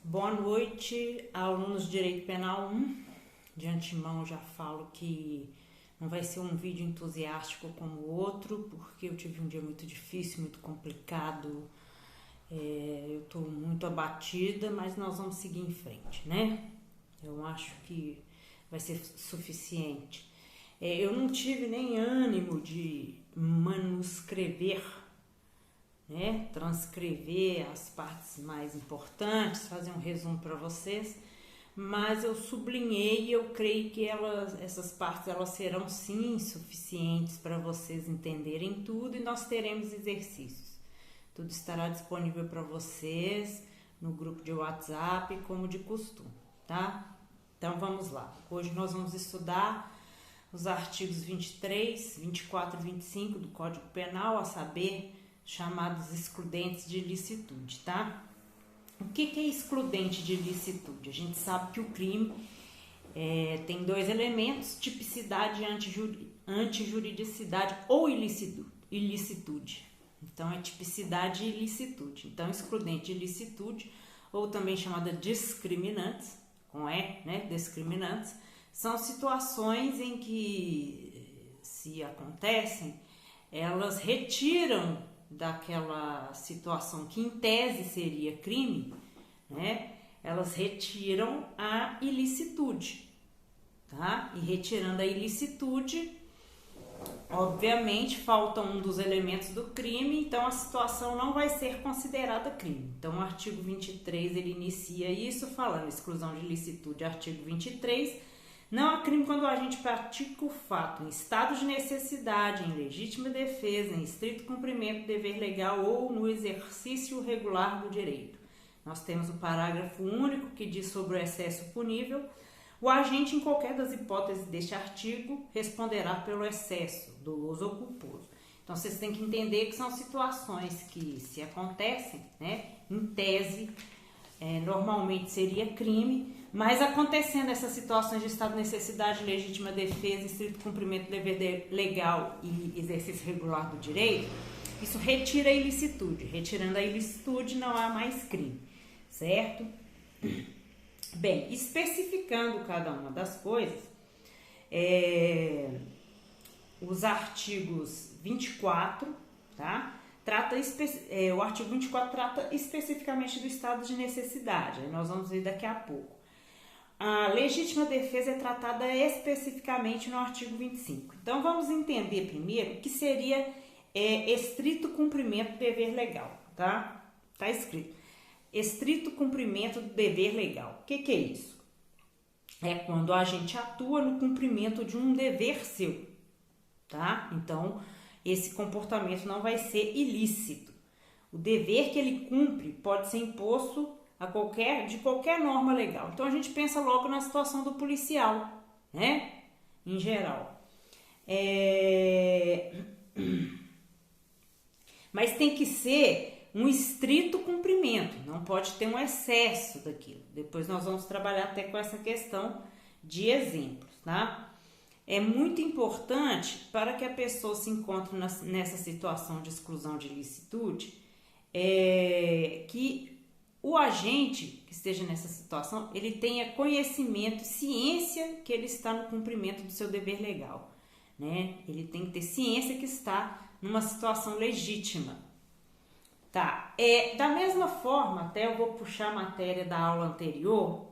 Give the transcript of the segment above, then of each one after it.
Boa noite, alunos de Direito Penal 1. De antemão já falo que não vai ser um vídeo entusiástico como o outro, porque eu tive um dia muito difícil, muito complicado. Eu estou muito abatida, mas nós vamos seguir em frente, né? Eu acho que vai ser suficiente. Eu não tive nem ânimo de manuscrever, né, transcrever as partes mais importantes, fazer um resumo para vocês, mas eu sublinhei e eu creio que essas partes elas serão sim suficientes para vocês entenderem tudo e nós teremos exercícios. Tudo estará disponível para vocês no grupo de WhatsApp, como de costume, tá? Então vamos lá. Hoje nós vamos estudar os artigos 23, 24 e 25 do Código Penal, a saber, chamados excludentes de ilicitude, tá? O que é excludente de ilicitude? A gente sabe que o crime tem dois elementos, tipicidade e antijuridicidade ou ilicitude. Então, é tipicidade e ilicitude. Então, excludente de ilicitude, ou também chamada discriminantes, com E, né? Discriminantes, são situações em que, se acontecem, elas retiram daquela situação que em tese seria crime, né? Elas retiram a ilicitude, tá? E retirando a ilicitude, obviamente falta um dos elementos do crime, então a situação não vai ser considerada crime. Então o artigo 23 ele inicia isso falando exclusão de ilicitude, artigo 23. Não há crime quando o agente pratica o fato em estado de necessidade, em legítima defesa, em estrito cumprimento do dever legal ou no exercício regular do direito. Nós temos o parágrafo único que diz sobre o excesso punível. O agente, em qualquer das hipóteses deste artigo, responderá pelo excesso, doloso ou culposo. Então, vocês têm que entender que são situações que, se acontecem, né, em tese, normalmente seria crime, mas acontecendo essas situações de estado de necessidade, legítima defesa, estrito cumprimento do dever legal e exercício regular do direito, isso retira a ilicitude. Retirando a ilicitude não há mais crime, certo? Bem, especificando cada uma das coisas, os artigos 24, tá? O artigo 24 trata especificamente do estado de necessidade, aí nós vamos ver daqui a pouco. A legítima defesa é tratada especificamente no artigo 25. Então, vamos entender primeiro o que seria estrito cumprimento do dever legal, tá? Tá escrito. Estrito cumprimento do dever legal. O que é isso? É quando a gente atua no cumprimento de um dever seu, tá? Então, esse comportamento não vai ser ilícito. O dever que ele cumpre pode ser imposto de qualquer norma legal. Então, a gente pensa logo na situação do policial, né? Em geral. Mas tem que ser um estrito cumprimento, não pode ter um excesso daquilo. Depois nós vamos trabalhar até com essa questão de exemplos, tá? É muito importante para que a pessoa se encontre nessa situação de exclusão de ilicitude, que o agente que esteja nessa situação, ele tenha conhecimento, ciência que ele está no cumprimento do seu dever legal, né? Ele tem que ter ciência que está numa situação legítima. Tá, da mesma forma, até eu vou puxar a matéria da aula anterior,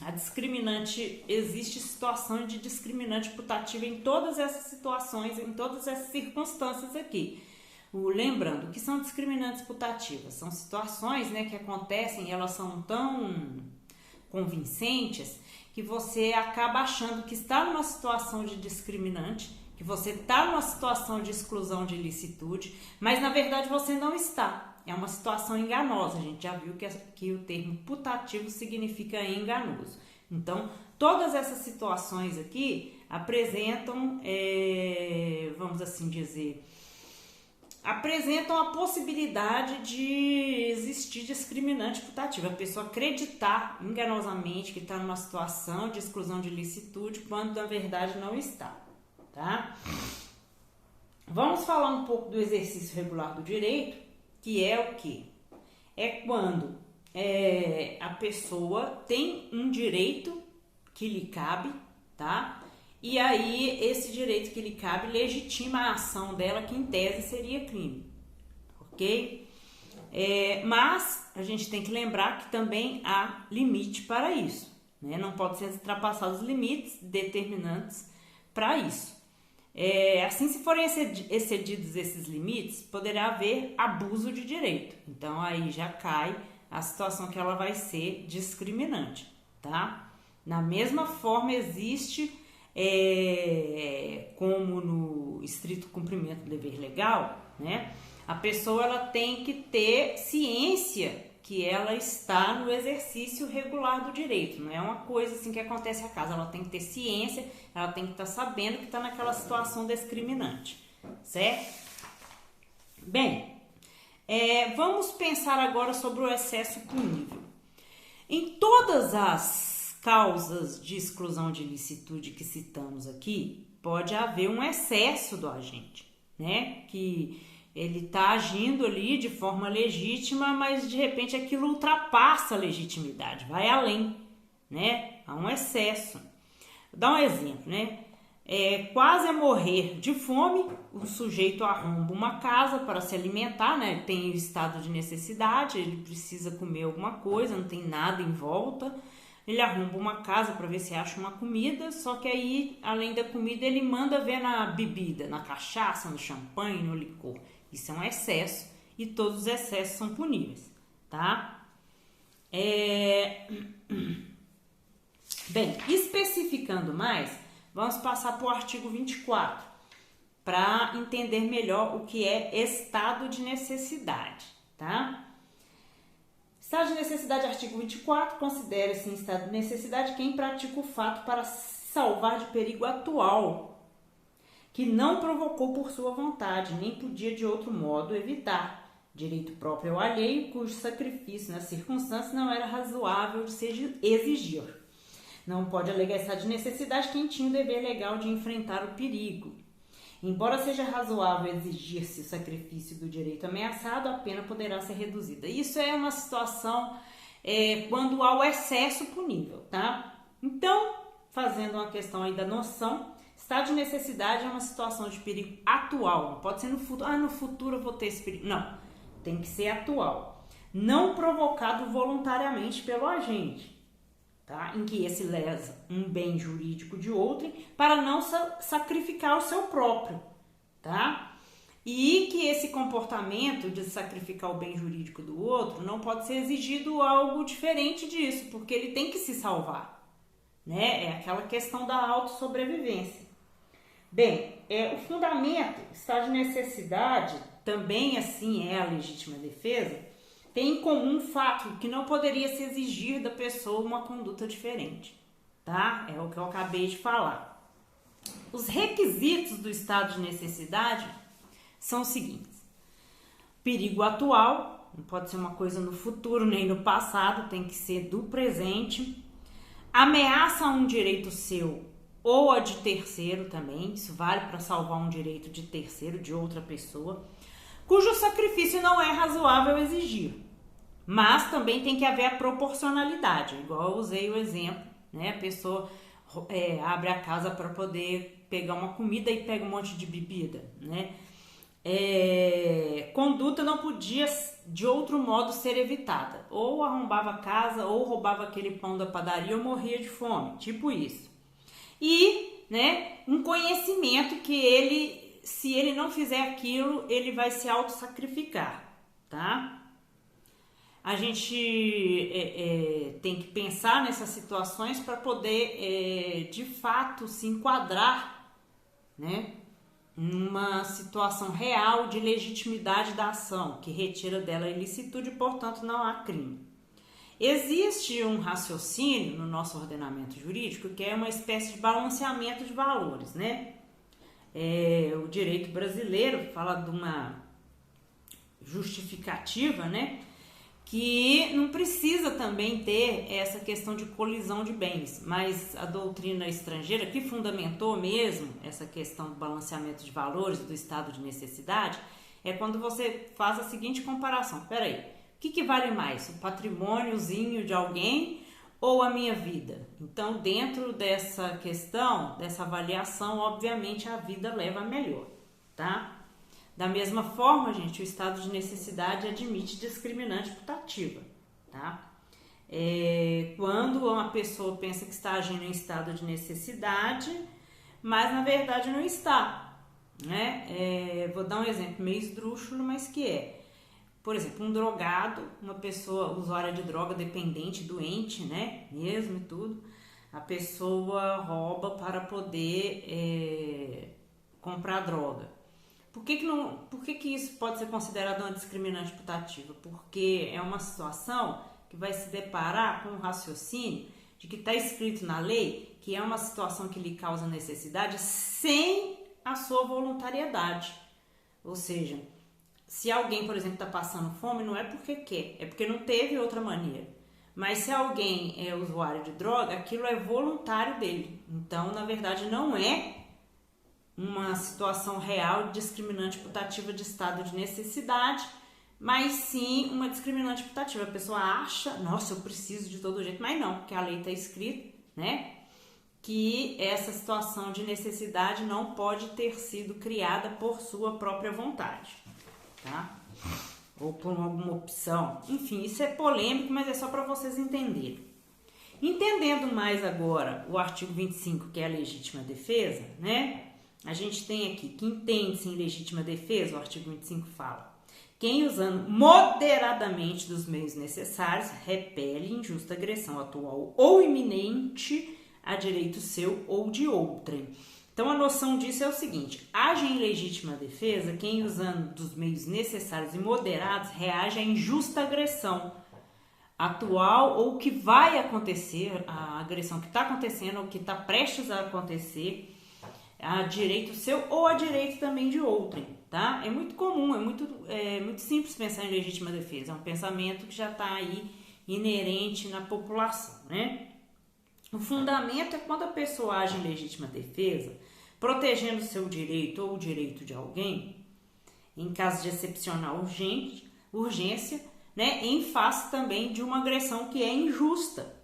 a discriminante, existe situação de discriminante putativa em todas essas situações, em todas essas circunstâncias aqui. Lembrando, que são discriminantes putativas? São situações, né, que acontecem e elas são tão convincentes que você acaba achando que está numa situação de discriminante, que você está numa situação de exclusão de ilicitude, mas na verdade você não está. É uma situação enganosa. A gente já viu que o termo putativo significa enganoso. Então, todas essas situações aqui apresentam, vamos assim dizer, apresentam a possibilidade de existir discriminante putativo. A pessoa acreditar enganosamente que está numa situação de exclusão de ilicitude, quando na verdade não está. Tá? Vamos falar um pouco do exercício regular do direito, que é o quê? É quando a pessoa tem um direito que lhe cabe, tá? E aí esse direito que lhe cabe legitima a ação dela, que em tese seria crime, ok? Mas a gente tem que lembrar que também há limite para isso, né? Não pode ser ultrapassados os limites determinantes para isso. Assim, se forem excedidos esses limites, poderá haver abuso de direito. Então aí já cai a situação que ela vai ser discriminante, tá? Na mesma forma existe, como no estrito cumprimento do dever legal, né? A pessoa ela tem que ter ciência que ela está no exercício regular do direito. Não é uma coisa assim que acontece a casa. Ela tem que ter ciência, ela tem que estar sabendo que está naquela situação discriminante, certo? Bem, vamos pensar agora sobre o excesso punível. Em todas as causas de exclusão de ilicitude que citamos aqui, pode haver um excesso do agente, né? Que ele está agindo ali de forma legítima, mas de repente aquilo ultrapassa a legitimidade, vai além, né? Há um excesso. Vou dar um exemplo, né? Quase a morrer de fome, o sujeito arromba uma casa para se alimentar, né? Tem o estado de necessidade, ele precisa comer alguma coisa, não tem nada em volta. Ele arromba uma casa para ver se acha uma comida, só que aí, além da comida, ele manda ver na bebida, na cachaça, no champanhe, no licor. Isso é um excesso e todos os excessos são puníveis, tá? Bem, especificando mais, vamos passar para o artigo 24, para entender melhor o que é estado de necessidade, tá? Estado de necessidade, artigo 24, considera-se em estado de necessidade quem pratica o fato para se salvar de perigo atual, que não provocou por sua vontade, nem podia de outro modo evitar, direito próprio ou alheio, cujo sacrifício nas circunstâncias não era razoável de se exigir. Não pode alegar estado de necessidade quem tinha o dever legal de enfrentar o perigo. Embora seja razoável exigir-se o sacrifício do direito ameaçado, a pena poderá ser reduzida. Isso é uma situação quando há o excesso punível, tá? Então, fazendo uma questão aí da noção, estado de necessidade é uma situação de perigo atual, não pode ser no futuro. No futuro eu vou ter esse perigo. Não, tem que ser atual. Não provocado voluntariamente pelo agente, tá? Em que esse lesa um bem jurídico de outrem para não sacrificar o seu próprio, tá? E que esse comportamento de sacrificar o bem jurídico do outro não pode ser exigido algo diferente disso, porque ele tem que se salvar, né? É aquela questão da autossobrevivência. Bem, o fundamento, estado de necessidade, também assim é a legítima defesa, tem em comum o fato que não poderia se exigir da pessoa uma conduta diferente, tá? É o que eu acabei de falar. Os requisitos do estado de necessidade são os seguintes: perigo atual, não pode ser uma coisa no futuro nem no passado, tem que ser do presente. Ameaça a um direito seu ou a de terceiro também, isso vale para salvar um direito de terceiro, de outra pessoa, cujo sacrifício não é razoável exigir. Mas também tem que haver a proporcionalidade, igual eu usei o exemplo, né? A pessoa abre a casa para poder pegar uma comida e pega um monte de bebida, né? Conduta não podia de outro modo ser evitada. Ou arrombava a casa, ou roubava aquele pão da padaria, ou morria de fome, tipo isso. E, né, um conhecimento que ele, se ele não fizer aquilo, ele vai se autossacrificar, tá? A gente tem que pensar nessas situações para poder, de fato, se enquadrar, né, numa situação real de legitimidade da ação, que retira dela a ilicitude e, portanto, não há crime. Existe um raciocínio no nosso ordenamento jurídico que é uma espécie de balanceamento de valores, né? O direito brasileiro fala de uma justificativa, né? Que não precisa também ter essa questão de colisão de bens, mas a doutrina estrangeira que fundamentou mesmo essa questão do balanceamento de valores, do estado de necessidade, é quando você faz a seguinte comparação: peraí, que vale mais? O patrimôniozinho de alguém ou a minha vida? Então, dentro dessa questão, dessa avaliação, obviamente a vida leva a melhor, tá? Da mesma forma, gente, o estado de necessidade admite discriminante putativa, tá? Quando uma pessoa pensa que está agindo em estado de necessidade, mas na verdade não está, né? Vou dar um exemplo meio esdrúxulo, mas que por exemplo, um drogado, uma pessoa usuária de droga, dependente, doente, né? Mesmo e tudo, a pessoa rouba para poder comprar droga. Por que isso pode ser considerado uma discriminante putativa? Porque é uma situação que vai se deparar com um raciocínio de que está escrito na lei que é uma situação que lhe causa necessidade sem a sua voluntariedade. Ou seja, se alguém, por exemplo, está passando fome, não é porque quer, é porque não teve outra maneira. Mas se alguém é usuário de droga, aquilo é voluntário dele. Então, na verdade, não é uma situação real discriminante putativa de estado de necessidade, mas sim uma discriminante putativa. A pessoa acha, nossa, eu preciso de todo jeito, mas não, porque a lei está escrita, né, que essa situação de necessidade não pode ter sido criada por sua própria vontade, tá? Ou por alguma opção. Enfim, isso é polêmico, mas é só para vocês entenderem. Entendendo mais agora o artigo 25, que é a legítima defesa, né? A gente tem aqui que entende-se em legítima defesa, o artigo 25 fala: quem usando moderadamente dos meios necessários repele injusta agressão atual ou iminente a direito seu ou de outrem. Então a noção disso é o seguinte: age em legítima defesa quem usando dos meios necessários e moderados reage à injusta agressão atual ou que vai acontecer, a agressão que está acontecendo ou que está prestes a acontecer a direito seu ou a direito também de outrem, tá? É muito comum, é muito simples pensar em legítima defesa, é um pensamento que já está aí inerente na população, né? O fundamento é quando a pessoa age em legítima defesa, protegendo seu direito ou o direito de alguém, em caso de excepcional urgência, né? Em face também de uma agressão que é injusta.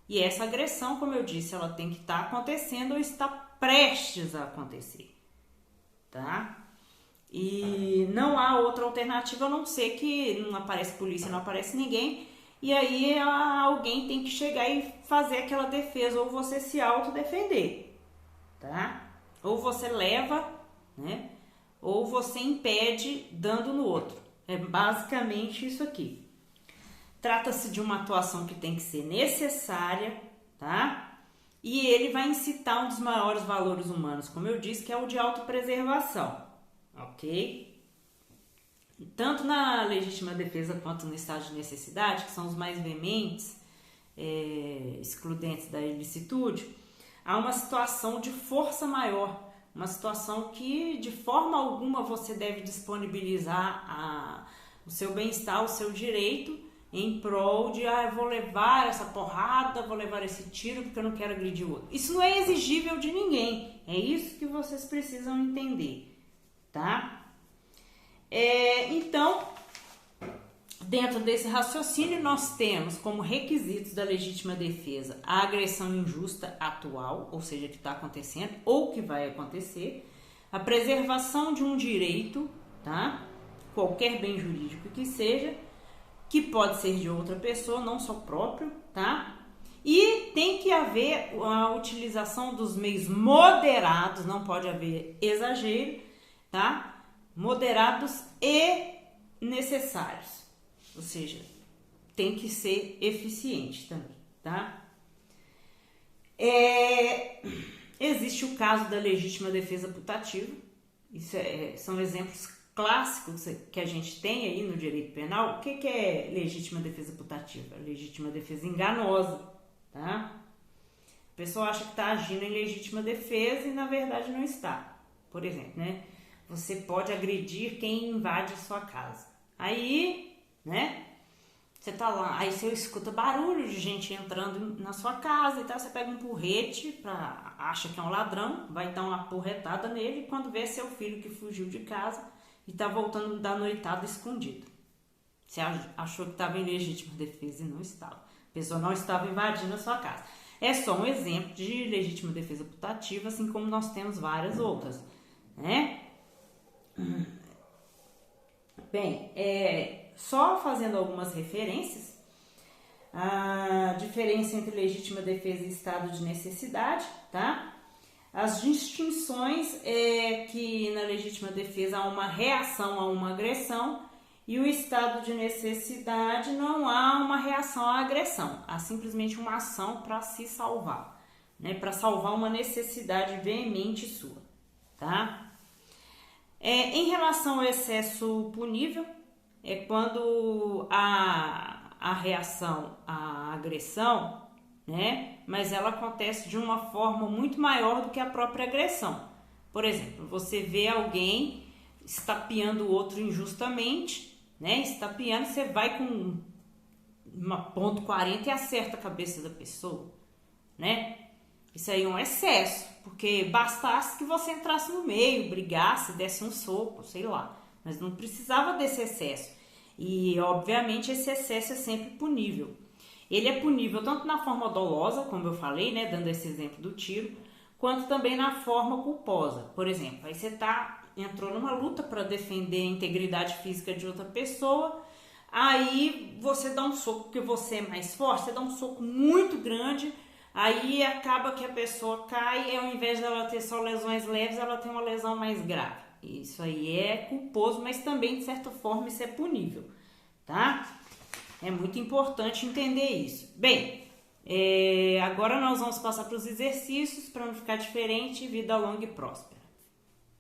E essa agressão, como eu disse, ela tem que estar acontecendo ou está prestes a acontecer, tá? E não há outra alternativa a não ser que não aparece polícia, não aparece ninguém, e aí alguém tem que chegar e fazer aquela defesa, ou você se autodefender, tá? Ou você leva, né? Ou você impede dando no outro. É basicamente isso aqui. Trata-se de uma atuação que tem que ser necessária, tá? E ele vai incitar um dos maiores valores humanos, como eu disse, que é o de autopreservação, ok? Tanto na legítima defesa quanto no estado de necessidade, que são os mais veementes, excludentes da ilicitude, há uma situação de força maior, uma situação que de forma alguma você deve disponibilizar o seu bem-estar, o seu direito, em prol de, eu vou levar essa porrada, vou levar esse tiro porque eu não quero agredir o outro. Isso não é exigível de ninguém. É isso que vocês precisam entender, tá? Então, dentro desse raciocínio, nós temos como requisitos da legítima defesa a agressão injusta atual, ou seja, que está acontecendo ou que vai acontecer, a preservação de um direito, tá? Qualquer bem jurídico que seja, que pode ser de outra pessoa, não só próprio, tá? E tem que haver a utilização dos meios moderados, não pode haver exagero, tá? Moderados e necessários, ou seja, tem que ser eficiente também, tá? Existe o caso da legítima defesa putativa, isso são exemplos clássicos que a gente tem aí no direito penal. O que é legítima defesa putativa? Legítima defesa enganosa, tá? A pessoa acha que está agindo em legítima defesa e na verdade não está. Por exemplo, né? Você pode agredir quem invade a sua casa. Aí, né? Você tá lá, aí você escuta barulho de gente entrando na sua casa e tal, você pega um porrete, acha que é um ladrão, vai dar uma porretada nele, e quando vê seu filho que fugiu de casa e tá voltando da noitada escondido. Você achou que estava em legítima defesa e não estava. A pessoa não estava invadindo a sua casa. É só um exemplo de legítima defesa putativa, assim como nós temos várias outras, né? Bem, só fazendo algumas referências, a diferença entre legítima defesa e estado de necessidade, tá? As distinções é que na legítima defesa há uma reação a uma agressão e o estado de necessidade não há uma reação à agressão, há simplesmente uma ação para se salvar, né? Para salvar uma necessidade veemente sua, tá? Em relação ao excesso punível, é quando a reação à agressão, né? Mas ela acontece de uma forma muito maior do que a própria agressão. Por exemplo, você vê alguém estapeando o outro injustamente, né? Estapeando, você vai com uma ponto .40 e acerta a cabeça da pessoa, né? Isso aí é um excesso, porque bastasse que você entrasse no meio, brigasse, desse um soco, sei lá. Mas não precisava desse excesso. E, obviamente, esse excesso é sempre punível. Ele é punível tanto na forma dolosa, como eu falei, né, dando esse exemplo do tiro, quanto também na forma culposa. Por exemplo, aí você entrou numa luta para defender a integridade física de outra pessoa, aí você dá um soco porque você é mais forte, você dá um soco muito grande, aí acaba que a pessoa cai e ao invés dela ter só lesões leves, ela tem uma lesão mais grave. Isso aí é culposo, mas também, de certa forma, isso é punível, tá? É muito importante entender isso. Bem, agora nós vamos passar para os exercícios para não ficar diferente. Vida longa e próspera.